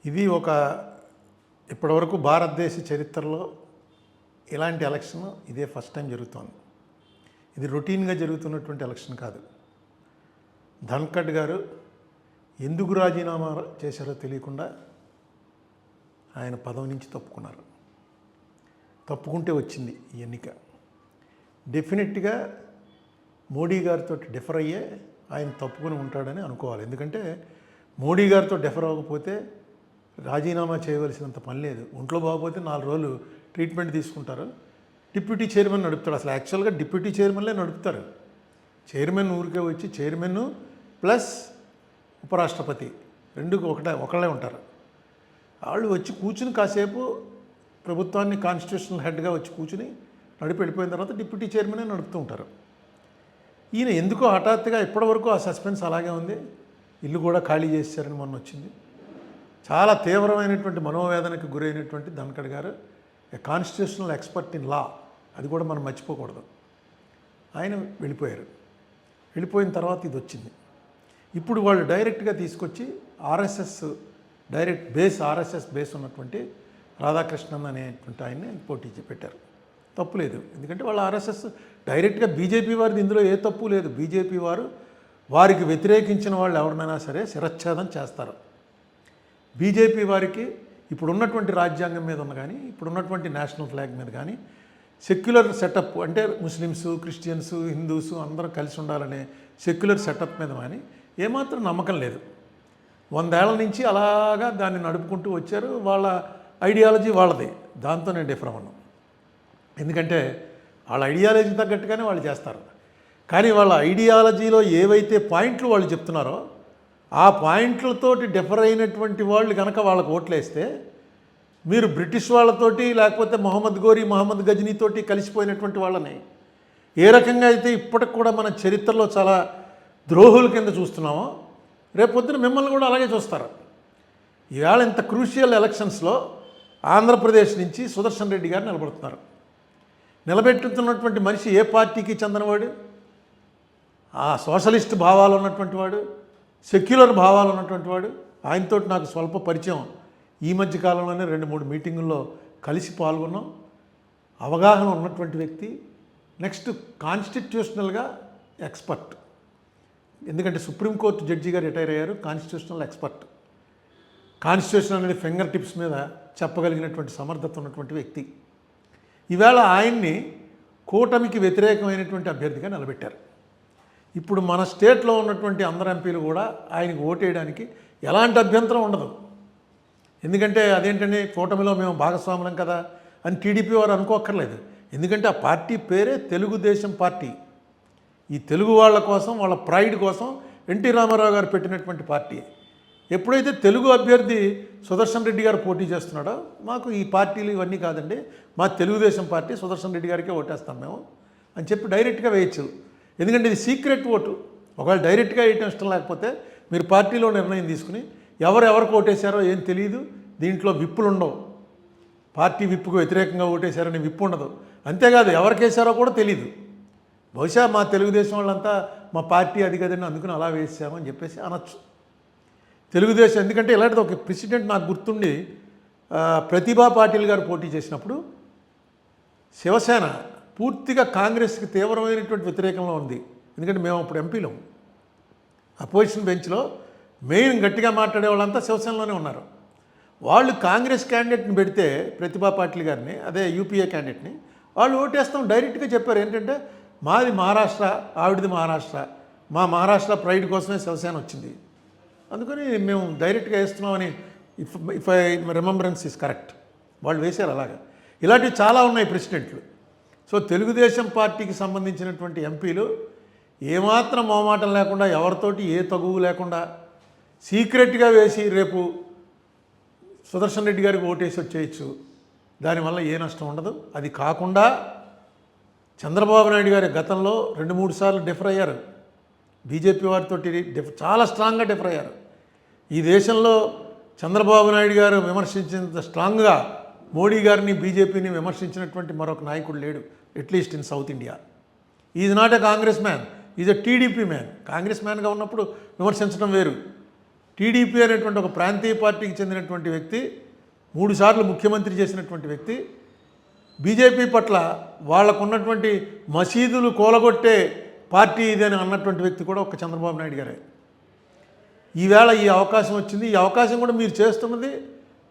ఇది ఇప్పటివరకు భారతదేశ చరిత్రలో ఇలాంటి ఎలక్షన్ ఇదే ఫస్ట్ టైం జరుగుతోంది. ఇది రొటీన్గా జరుగుతున్నటువంటి ఎలక్షన్ కాదు. ధన్ఖడ్ గారు ఎందుకు రాజీనామా చేశారో తెలియకుండా ఆయన పదవి నుంచి తప్పుకున్నారు. తప్పుకుంటే వచ్చింది ఈ ఎన్నిక. డెఫినెట్గా మోడీ గారితో డిఫర్ అయ్యే ఆయన తప్పుకుని ఉంటాడని అనుకోవాలి. ఎందుకంటే మోడీ గారితో డిఫర్ అవ్వకపోతే రాజీనామా చేయవలసినంత పని లేదు. ఒంట్లో బాగోపోతే 4 రోజులు ట్రీట్మెంట్ తీసుకుంటారు. డిప్యూటీ చైర్మన్ నడుపుతాడు. అసలు యాక్చువల్గా డిప్యూటీ చైర్మన్లే నడుపుతారు. చైర్మన్ ఊరికే వచ్చి చైర్మన్ ప్లస్ ఉపరాష్ట్రపతి ఒకళ్ళే ఉంటారు. వాళ్ళు వచ్చి కూర్చుని కాసేపు ప్రభుత్వాన్ని కాన్స్టిట్యూషనల్ హెడ్గా వచ్చి కూర్చుని నడిపి వెళ్ళిపోయిన తర్వాత డిప్యూటీ చైర్మనే నడుపుతూ ఉంటారు. ఈయన ఎందుకో హఠాత్తుగా ఇప్పటివరకు ఆ సస్పెన్స్ అలాగే ఉంది. ఇల్లు కూడా ఖాళీ చేశారని మొన్న వచ్చింది. చాలా తీవ్రమైనటువంటి మనోవేదనకు గురైనటువంటి ధన్ఖడ్ గారు కాన్స్టిట్యూషనల్ ఎక్స్పర్ట్ ఇన్ లా, అది కూడా మనం మర్చిపోకూడదు. ఆయన వెళ్ళిపోయారు. వెళ్ళిపోయిన తర్వాత ఇది వచ్చింది. ఇప్పుడు వాళ్ళు డైరెక్ట్గా తీసుకొచ్చి ఆర్ఎస్ఎస్ బేస్ ఉన్నటువంటి రాధాకృష్ణన్ అనేటువంటి ఆయన్ని పోటీ పెట్టారు. తప్పు లేదు, ఎందుకంటే వాళ్ళు ఆర్ఎస్ఎస్ డైరెక్ట్గా బీజేపీ వారిది ఇందులో ఏ తప్పు లేదు. బీజేపీ వారికి వ్యతిరేకించిన వాళ్ళు ఎవరినైనా సరే శిరచ్ఛేదం చేస్తారు. బీజేపీ వారికి ఇప్పుడున్నటువంటి రాజ్యాంగం మీద ఉన్న కానీ ఇప్పుడున్నటువంటి నేషనల్ ఫ్లాగ్ మీద కానీ సెక్యులర్ సెటప్ అంటే ముస్లిమ్స్, క్రిస్టియన్స్, హిందూస్ అందరూ కలిసి ఉండాలనే సెక్యులర్ సెటప్ మీద కానీ ఏమాత్రం నమ్మకం లేదు. 100 ఏళ్ల నుంచి అలాగా దాన్ని నడుపుకుంటూ వచ్చారు. వాళ్ళ ఐడియాలజీ వాళ్ళది. దాంతో నేను డిఫర్ అవ్వను. ఎందుకంటే వాళ్ళ ఐడియాలజీ తగ్గట్టుగానే వాళ్ళు చేస్తారు. కానీ వాళ్ళ ఐడియాలజీలో ఏవైతే పాయింట్లు వాళ్ళు చెప్తున్నారో ఆ పాయింట్లతోటి డిఫర్ అయినటువంటి వాళ్ళు కనుక వాళ్ళకు ఓట్లేస్తే మీరు బ్రిటిష్ వాళ్ళతోటి లేకపోతే మహమ్మద్ గజనీతోటి కలిసిపోయినటువంటి వాళ్ళని ఏ రకంగా అయితే ఇప్పటికి కూడా మన చరిత్రలో చాలా ద్రోహుల కింద చూస్తున్నామో రేపొద్దున మిమ్మల్ని కూడా అలాగే చూస్తారు. ఈవేళ ఇంత క్రూషియల్ ఎలక్షన్స్లో ఆంధ్రప్రదేశ్ నుంచి సుదర్శన్ రెడ్డి గారు నిలబడుతున్నారు. నిలబెట్టుతున్నటువంటి మనిషి ఏ పార్టీకి చెందినవాడు? ఆ సోషలిస్ట్ భావాలు ఉన్నటువంటి వాడు, సెక్యులర్ భావాలు ఉన్నటువంటి వాడు. ఆయనతో నాకు స్వల్ప పరిచయం. ఈ మధ్య కాలంలోనే 2-3 మీటింగుల్లో కలిసి పాల్గొన్నాం. అవగాహన ఉన్నటువంటి వ్యక్తి. నెక్స్ట్ కాన్స్టిట్యూషనల్గా ఎక్స్పర్ట్. ఎందుకంటే సుప్రీంకోర్టు జడ్జిగా రిటైర్ అయ్యారు. Constitutional expert. కాన్స్టిట్యూషన్ అనేది ఫింగర్ టిప్స్ మీద చెప్పగలిగినటువంటి సమర్థత ఉన్నటువంటి వ్యక్తి. ఈవేళ ఆయన్ని కూటమికి వ్యతిరేకమైనటువంటి అభ్యర్థిగా నిలబెట్టారు. ఇప్పుడు మన స్టేట్లో ఉన్నటువంటి అందరు ఎంపీలు కూడా ఆయనకు ఓటేయడానికి ఎలాంటి అభ్యంతరం ఉండదు. ఎందుకంటే అదేంటంటే కూటమిలో మేము భాగస్వాములం కదా అని టీడీపీ వారు అనుకోక్కర్లేదు. ఎందుకంటే ఆ పార్టీ పేరే తెలుగుదేశం పార్టీ. ఈ తెలుగు వాళ్ళ కోసం, వాళ్ళ ప్రైడ్ కోసం ఎన్టీ రామారావు గారు పెట్టినటువంటి పార్టీ. ఎప్పుడైతే తెలుగు అభ్యర్థి సుదర్శన్ రెడ్డి గారు పోటీ చేస్తున్నాడో మాకు ఈ పార్టీలు ఇవన్నీ కాదండి, మా తెలుగుదేశం పార్టీ సుదర్శన్ రెడ్డి గారికే ఓటేస్తాం మేము అని చెప్పి డైరెక్ట్గా వేయచ్చు. ఎందుకంటే ఇది సీక్రెట్ ఓటు. ఒకవేళ డైరెక్ట్గా వేయటం ఇష్టం లేకపోతే మీరు పార్టీలో నిర్ణయం తీసుకుని ఎవరికి ఓటేశారో ఏం తెలియదు. దీంట్లో విప్పులు ఉండవు. పార్టీ విప్పుకు వ్యతిరేకంగా ఓటేశారని విప్పు ఉండదు. అంతేకాదు ఎవరికేసారో కూడా తెలియదు. బహుశా మా తెలుగుదేశం వాళ్ళంతా మా పార్టీ అది కదండి అందుకుని అలా వేసామని చెప్పేసి అనొచ్చు. తెలుగుదేశం ఎందుకంటే ఇలాంటిది ఒక ప్రెసిడెంట్ నాకు గుర్తుండి ప్రతిభా పాటిల్ గారు పోటీ చేసినప్పుడు శివసేన పూర్తిగా కాంగ్రెస్కి తీవ్రమైనటువంటి వ్యతిరేకంలో ఉంది. ఎందుకంటే మేము అప్పుడు ఎంపీలో అపోజిషన్ బెంచ్లో మెయిన్ గట్టిగా మాట్లాడే వాళ్ళంతా శివసేనలోనే ఉన్నారు. వాళ్ళు కాంగ్రెస్ క్యాండిడేట్ని పెడితే ప్రతిభా పాటిల్ గారిని, అదే యూపీఏ క్యాండిడేట్ని, వాళ్ళు ఓటేస్తాం డైరెక్ట్గా చెప్పారు. ఏంటంటే మాది మహారాష్ట్ర, ఆవిడది మహారాష్ట్ర, మా మహారాష్ట్ర ప్రైడ్ కోసమే శివసేన వచ్చింది, అందుకని మేము డైరెక్ట్గా వేస్తున్నామని if I remembrance is correct వాళ్ళు వేశారు. అలాగా ఇలాంటివి చాలా ఉన్నాయి ప్రెసిడెంట్లు. సో తెలుగుదేశం పార్టీకి సంబంధించినటువంటి ఎంపీలు ఏమాత్రం మొహమాటం లేకుండా ఎవరితోటి ఏ తగువు లేకుండా సీక్రెట్గా వేసి రేపు సుదర్శన్ రెడ్డి గారికి ఓటేసి వచ్చేయచ్చు. దానివల్ల ఏ నష్టం ఉండదు. అది కాకుండా చంద్రబాబు నాయుడు గారి గతంలో 2-3 సార్లు డిఫర్ అయ్యారు. బీజేపీ వారితో చాలా స్ట్రాంగ్గా డిఫర్ అయ్యారు. ఈ దేశంలో చంద్రబాబు నాయుడు గారు విమర్శించినంత స్ట్రాంగ్గా మోడీ గారిని, బీజేపీని విమర్శించినటువంటి మరొక నాయకుడు లేడు, at least in south India. Is not a Congress man, is a TDP man. Congress మ్యాన్గా ఉన్నప్పుడు విమర్శించడం వేరు, టీడీపీ అనేటువంటి ఒక ప్రాంతీయ పార్టీకి చెందినటువంటి వ్యక్తి, 3 సార్లు ముఖ్యమంత్రి చేసినటువంటి వ్యక్తి, బీజేపీ పట్ల వాళ్ళకున్నటువంటి మసీదులు కూలగొట్టే పార్టీ ఇదని అన్నటువంటి వ్యక్తి కూడా ఒక చంద్రబాబు నాయుడు గారే. ఈవేళ ఈ అవకాశం వచ్చింది. ఈ అవకాశం కూడా మీరు చేస్తున్నది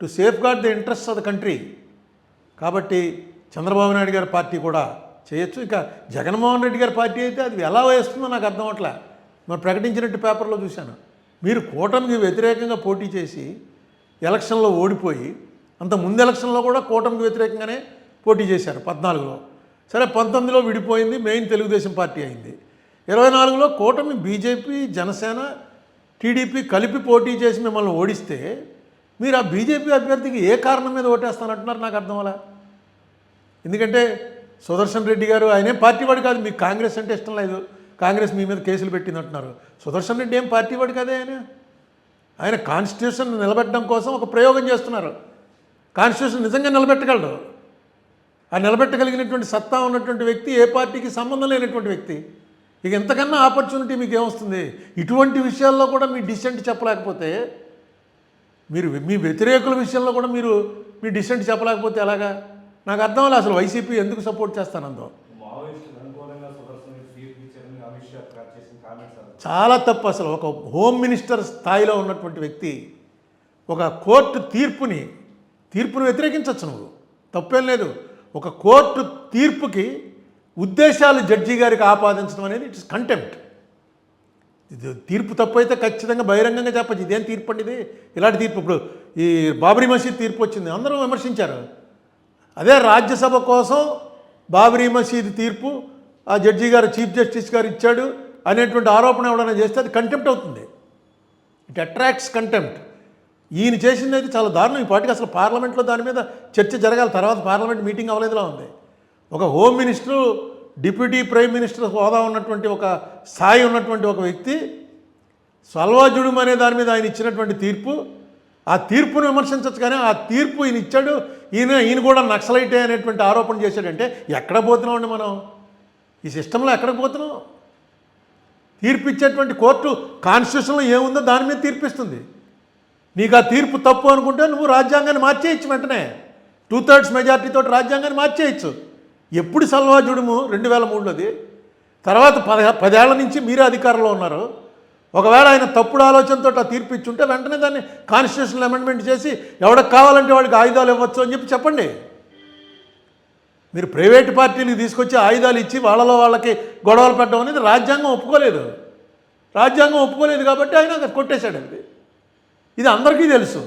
to safeguard the interest of the country. కాబట్టి చంద్రబాబు నాయుడు గారి పార్టీ కూడా చేయొచ్చు. ఇక జగన్మోహన్ రెడ్డి గారి పార్టీ అయితే అది ఎలా వేస్తుందో నాకు అర్థం అవట్లే. మరి ప్రకటించినట్టు పేపర్లో చూశాను. మీరు కూటమికి వ్యతిరేకంగా పోటీ చేసి ఎలక్షన్లో ఓడిపోయి, అంత ముందు ఎలక్షన్లో కూడా కూటమికి వ్యతిరేకంగానే పోటీ చేశారు 14లో. సరే 19లో విడిపోయింది, మెయిన్ తెలుగుదేశం పార్టీ అయింది. 24లో కూటమి బీజేపీ, జనసేన, టీడీపీ కలిపి పోటీ చేసి మిమ్మల్ని ఓడిస్తే మీరు ఆ బీజేపీ అభ్యర్థికి ఏ కారణం మీద ఓటేస్తానంటున్నారు నాకు అర్థం అలా. ఎందుకంటే సుదర్శన్ రెడ్డి గారు ఆయనే పార్టీ వాడు కాదు, మీకు కాంగ్రెస్ అంటే ఇష్టం లేదు, కాంగ్రెస్ మీ మీద కేసులు పెట్టింది అంటున్నారు. సుదర్శన్ రెడ్డి ఏం పార్టీ వాడు కాదే. ఆయన కాన్స్టిట్యూషన్ నిలబెట్టడం కోసం ఒక ప్రయోగం చేస్తున్నారు. కాన్స్టిట్యూషన్ నిజంగా నిలబెట్టగలడు. ఆ నిలబెట్టగలిగినటువంటి సత్తా ఉన్నటువంటి వ్యక్తి, ఏ పార్టీకి సంబంధం లేనటువంటి వ్యక్తి. ఇక ఎంతకన్నా ఆపర్చునిటీ మీకు ఏమొస్తుంది? ఇటువంటి విషయాల్లో కూడా మీ డిసెంట్ చెప్పలేకపోతే, మీరు మీ వ్యతిరేకుల విషయంలో కూడా మీరు మీ డిసెంట్ చెప్పలేకపోతే ఎలాగా? నాకు అర్థం లేదు అసలు వైసీపీ ఎందుకు సపోర్ట్ చేస్తానందో. చాలా తప్పు అసలు. ఒక హోమ్ మినిస్టర్ స్థాయిలో ఉన్నటువంటి వ్యక్తి ఒక కోర్టు తీర్పుని వ్యతిరేకించవచ్చు, నువ్వు తప్పేం లేదు. ఒక కోర్టు తీర్పుకి ఉద్దేశాలు జడ్జి గారికి ఆపాదించడం అనేది ఇట్స్ కంటెంప్ట్. ఇది తీర్పు తప్పు అయితే ఖచ్చితంగా బహిరంగంగా చెప్పచ్చు, ఇదేం తీర్పు అండి, ఇది ఇలాంటి తీర్పు. ఇప్పుడు ఈ బాబరీ మసీద్ తీర్పు వచ్చింది, అందరూ విమర్శించారు. అదే రాజ్యసభ కోసం బాబరీ మసీద్ తీర్పు ఆ జడ్జి గారు, చీఫ్ జస్టిస్ గారు ఇచ్చాడు అనేటువంటి ఆరోపణ ఎవరైనా చేస్తే అది కంటెంప్ట్ అవుతుంది. It attracts contempt. ఈయన చేసింది అయితే చాలా దారుణం. ఈ పార్టీకి అసలు పార్లమెంట్లో దాని మీద చర్చ జరగాలి. తర్వాత పార్లమెంట్ మీటింగ్ అవ్వలేదులా ఉంది. ఒక home minister, deputy prime minister హోదా ఉన్నటువంటి ఒక స్థాయి ఉన్నటువంటి ఒక వ్యక్తి సల్వాజుడుం అనే దాని మీద ఆయన ఇచ్చినటువంటి తీర్పు, ఆ తీర్పును విమర్శించవచ్చు. కానీ ఆ తీర్పు ఈయన ఇచ్చాడు, ఈయన కూడా నక్సలైటే అనేటువంటి ఆరోపణ చేశాడంటే ఎక్కడ పోతున్నామండి మనం? ఈ సిస్టంలో ఎక్కడికి పోతున్నాం? తీర్పు ఇచ్చేటువంటి కోర్టు కాన్స్టిట్యూషన్లో ఏముందో దాని మీద తీర్పిస్తుంది. నీకు ఆ తీర్పు తప్పు అనుకుంటే నువ్వు రాజ్యాంగాన్ని మార్చేయచ్చు వెంటనే. 2/3 మెజార్టీతో రాజ్యాంగాన్ని మార్చేయచ్చు. ఎప్పుడు సల్వాజుడుము 2003లోది. తర్వాత 10 ఏళ్ల నుంచి మీరే అధికారంలో ఉన్నారు. ఒకవేళ ఆయన తప్పుడు ఆలోచనతో ఆ తీర్పు ఇచ్చుంటే వెంటనే దాన్ని కాన్స్టిట్యూషనల్ అమెండ్మెంట్ చేసి ఎవరికి కావాలంటే వాడికి ఆయుధాలు ఇవ్వచ్చు అని చెప్పండి. మీరు ప్రైవేటు పార్టీలకు తీసుకొచ్చి ఆయుధాలు ఇచ్చి వాళ్ళకి గొడవలు పెట్టడం అనేది రాజ్యాంగం ఒప్పుకోలేదు. రాజ్యాంగం ఒప్పుకోలేదు కాబట్టి ఆయన కొట్టేశాడు. ఇది అందరికీ తెలుసు.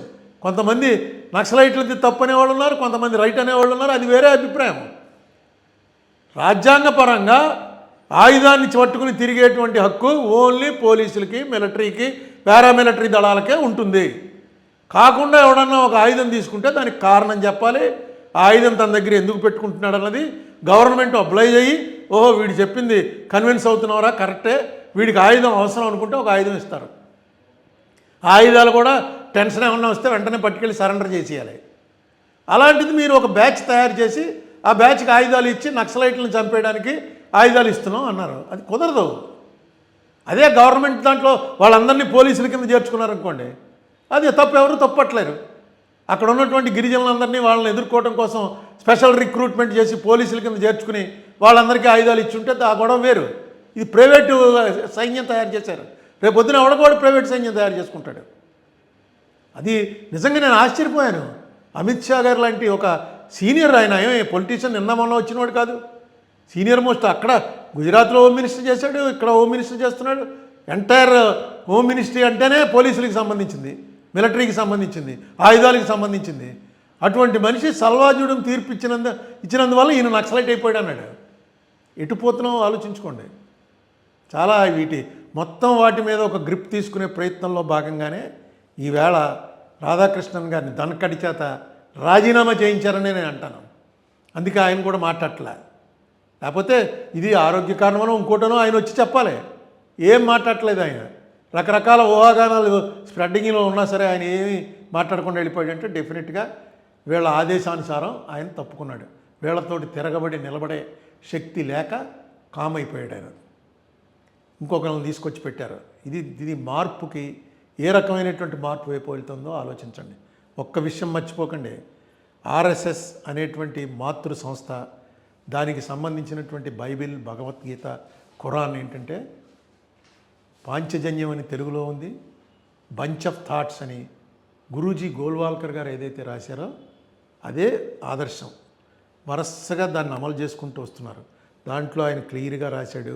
కొంతమంది నక్సలైట్లది తప్పు అనేవాళ్ళు ఉన్నారు, కొంతమంది రైట్ అనేవాళ్ళు ఉన్నారు, అది వేరే అభిప్రాయం. రాజ్యాంగపరంగా ఆయుధాన్ని పట్టుకుని తిరిగేటువంటి హక్కు ఓన్లీ పోలీసులకి, మిలిటరీకి, పారామిలిటరీ దళాలకే ఉంటుంది. కాకుండా ఎవడన్నా ఒక ఆయుధం తీసుకుంటే దానికి కారణం చెప్పాలి. ఆ ఆయుధం తన దగ్గర ఎందుకు పెట్టుకుంటున్నాడు అన్నది గవర్నమెంట్ అప్లై అయ్యి, ఓహో వీడు చెప్పింది కన్విన్స్ అవుతున్నారా, కరెక్టే, వీడికి ఆయుధం అవసరం అనుకుంటే ఒక ఆయుధం ఇస్తారు. ఆయుధాలు కూడా టెన్షన్ ఏమన్నా వస్తే వెంటనే పట్టుకెళ్ళి సరెండర్ చేసేయాలి. అలాంటిది మీరు ఒక బ్యాచ్ తయారు చేసి ఆ బ్యాచ్కి ఆయుధాలు ఇచ్చి నక్సలైట్లను చంపేయడానికి ఆయుధాలు ఇస్తున్నాం అన్నారు. అది కుదరదు. అదే గవర్నమెంట్ దాంట్లో వాళ్ళందరినీ పోలీసుల కింద చేర్చుకున్నారనుకోండి, అది ఎవరు తప్పట్లేరు. అక్కడ ఉన్నటువంటి గిరిజనులందరినీ వాళ్ళని ఎదుర్కోవడం కోసం స్పెషల్ రిక్రూట్మెంట్ చేసి పోలీసుల కింద చేర్చుకుని వాళ్ళందరికీ ఆయుధాలు ఇచ్చుంటే ఆ గొడవ వేరు. ఇది ప్రైవేటు సైన్యం తయారు చేశారు. రేపు పొద్దున ఎవడకూడ ప్రైవేట్ సైన్యం తయారు చేసుకుంటాడు. అది నిజంగా నేను ఆశ్చర్యపోయాను. అమిత్ షా గారు లాంటి ఒక సీనియర్, ఆయన పొలిటీషియన్ నిన్న మొన్న వచ్చినవాడు కాదు, సీనియర్ మోస్ట్. అక్కడ గుజరాత్లో హోమ్ మినిస్టర్ చేశాడు, ఇక్కడ హోమ్ మినిస్టర్ చేస్తున్నాడు. ఎంటైర్ హోమ్ మినిస్ట్రీ అంటేనే పోలీసులకు సంబంధించింది, మిలిటరీకి సంబంధించింది, ఆయుధాలకు సంబంధించింది. అటువంటి మనిషి సల్వాజుడుం తీర్పు ఇచ్చినందువల్ల ఈయన నక్సలైట్ అయిపోయాడు అన్నాడు. ఎటుపోతున్నాం ఆలోచించుకోండి. చాలా మొత్తం వాటి మీద ఒక గ్రిప్ తీసుకునే ప్రయత్నంలో భాగంగానే ఈవేళ రాధాకృష్ణన్ గారిని దనకడి చేత రాజీనామా చేయించారని నేను అంటాను. అందుకే ఆయన కూడా మాట్లాడలే. లేకపోతే ఇది ఆరోగ్య కారణమనో ఇంకోటనో ఆయన వచ్చి చెప్పాలి. ఏం మాట్లాడలేదు ఆయన. రకరకాల ఊహాగానాలు స్ప్రెడ్డింగ్లో ఉన్నా సరే ఆయన ఏమీ మాట్లాడకుండా వెళ్ళిపోయాడంటే డెఫినెట్గా వీళ్ళ ఆదేశానుసారం ఆయన తప్పుకున్నాడు. వీళ్ళతోటి తిరగబడి నిలబడే శక్తి లేక కామ్ అయిపోయాడు ఆయన. ఇంకొకరిని తీసుకొచ్చి పెట్టారు. ఇది మార్పుకి ఏ రకమైనటువంటి మార్పు వైపు వెళ్తుందో ఆలోచించండి. ఒక్క విషయం మర్చిపోకండి, ఆర్ఎస్ఎస్ అనేటువంటి మాతృ సంస్థ, దానికి సంబంధించినటువంటి బైబిల్, భగవద్గీత, ఖురాన్ ఏంటంటే పాంచజన్యం అని తెలుగులో ఉంది, బంచ్ ఆఫ్ థాట్స్ అని గురూజీ గోల్వాల్కర్ గారు ఏదైతే రాశారో అదే ఆదర్శం. వరసగా దాన్ని అమలు చేసుకుంటూ వస్తున్నారు. దాంట్లో ఆయన క్లియర్గా రాశాడు,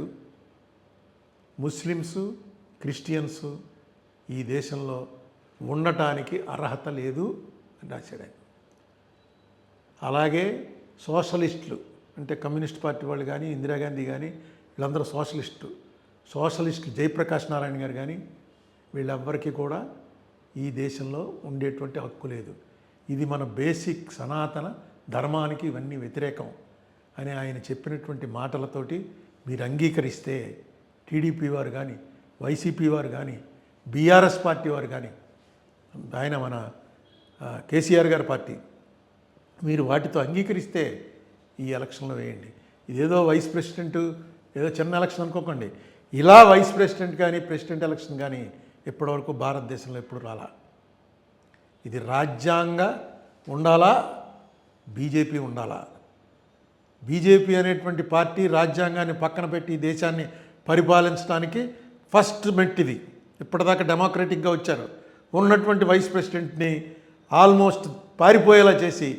ముస్లిమ్స్, క్రిస్టియన్స్ ఈ దేశంలో ఉండటానికి అర్హత లేదు అని రాశాడు ఆయన. అలాగే సోషలిస్టులు అంటే కమ్యూనిస్ట్ పార్టీ వాళ్ళు కానీ, ఇందిరాగాంధీ కానీ, వీళ్ళందరూ సోషలిస్టులు జయప్రకాష్ నారాయణ గారు కానీ, వీళ్ళెవ్వరికీ కూడా ఈ దేశంలో ఉండేటువంటి హక్కు లేదు. ఇది మన బేసిక్ సనాతన ధర్మానికి ఇవన్నీ వ్యతిరేకం అని ఆయన చెప్పినటువంటి మాటలతోటి మీరు అంగీకరిస్తే, టీడీపీ వారు కానీ, వైసీపీ వారు కానీ, బీఆర్ఎస్ పార్టీ వారు కానీ, ఆయన మన కేసీఆర్ గారి పార్టీ, మీరు వాటితో అంగీకరిస్తే ఈ ఎలక్షన్లో వేయండి. ఇదేదో వైస్ ప్రెసిడెంట్ ఏదో చిన్న ఎలక్షన్ అనుకోకండి. ఇలా వైస్ ప్రెసిడెంట్ కానీ, ప్రెసిడెంట్ ఎలక్షన్ కానీ ఇప్పటివరకు భారతదేశంలో ఎప్పుడు రాలా. ఇది రాజ్యాంగ ఉండాలా, బీజేపీ ఉండాలా. బీజేపీ అనేటువంటి పార్టీ రాజ్యాంగాన్ని పక్కన పెట్టి దేశాన్ని పరిపాలించడానికి ఫస్ట్ మెట్టిది. ఇప్పటిదాకా డెమోక్రటిక్గా వచ్చారు. ఉన్నటువంటి వైస్ ప్రెసిడెంట్ని ఆల్మోస్ట్ పారిపోయేలా చేసి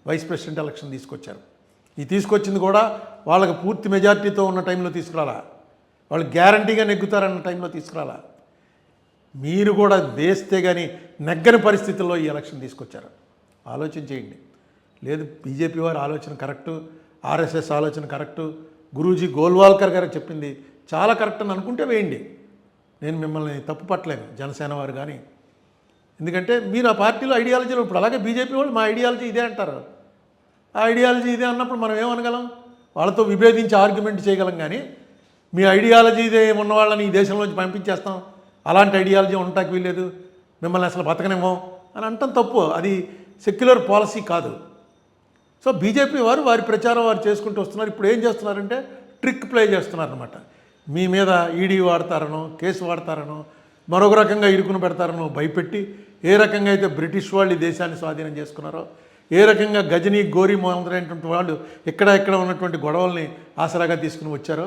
వైస్ ప్రెసిడెంట్ ఎలక్షన్ తీసుకొచ్చారు. ఈ తీసుకొచ్చింది కూడా వాళ్ళకి పూర్తి మెజార్టీతో ఉన్న టైంలో తీసుకురాలా, వాళ్ళు గ్యారంటీగా నెగ్గుతారన్న టైంలో తీసుకురాలా. మీరు కూడా వేస్తే కానీ నెగ్గని పరిస్థితుల్లో ఈ ఎలక్షన్ తీసుకొచ్చారు. ఆలోచన చేయండి. లేదు బీజేపీ వారి ఆలోచన కరెక్టు, ఆర్ఎస్ఎస్ ఆలోచన కరెక్టు, గురూజీ గోల్వాల్కర్ గారు చెప్పింది చాలా కరెక్ట్ అని అనుకుంటే వేయండి. నేను మిమ్మల్ని తప్పు పట్టలేను, జనసేన వారు కానీ. ఎందుకంటే మీరు ఆ పార్టీలో ఐడియాలజీలో ఇప్పుడు అలాగే బీజేపీ వాళ్ళు మా ఐడియాలజీ ఇదే అంటారు. ఆ ఐడియాలజీ ఇదే అన్నప్పుడు మనం ఏమనగలం? వాళ్ళతో విభేదించి ఆర్గ్యుమెంట్ చేయగలం. కానీ మీ ఐడియాలజీ ఇదే ఉన్న వాళ్ళని ఈ దేశంలోంచి పంపించేస్తాం, అలాంటి ఐడియాలజీ ఉండటానికి వీల్లేదు, మిమ్మల్ని అసలు బతకనేమో అని అంటాం తప్పు. అది సెక్యులర్ పాలసీ కాదు. సో బీజేపీ వారు వారి ప్రచారం వారు చేసుకుంటూ వస్తున్నారు. ఇప్పుడు ఏం చేస్తున్నారంటే ట్రిక్ ప్లే చేస్తున్నారనమాట. మీ మీద ఈడీ వాడతారనో, కేసు వాడతారనో, మరొక రకంగా ఇరుకును పెడతారనో భయపెట్టి, ఏ రకంగా అయితే బ్రిటిష్ వాళ్ళు ఈ దేశాన్ని స్వాధీనం చేసుకున్నారో, ఏ రకంగా గజనీ, గోరీ మొదలైనటువంటి వాళ్ళు ఇక్కడ ఉన్నటువంటి గొడవల్ని ఆసరాగా తీసుకుని వచ్చారో,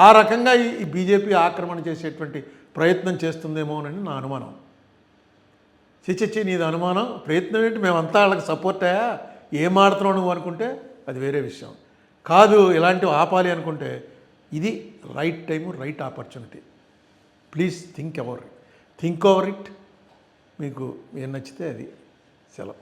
ఆ రకంగా ఈ బీజేపీ ఆక్రమణ చేసేటువంటి ప్రయత్నం చేస్తుందేమోనని నా అనుమానం. చిచ్చి నీది అనుమానం, ప్రయత్నం ఏంటి? మేమంతా వాళ్ళకి సపోర్ట్ అయ్యా, ఏం ఆడుతున్నావు నువ్వు అనుకుంటే అది వేరే విషయం. కాదు ఇలాంటివి ఆపాలి అనుకుంటే ఇది right time, right opportunity. Please think over it. మీకు ఏం నచ్చితే అది సెలవు.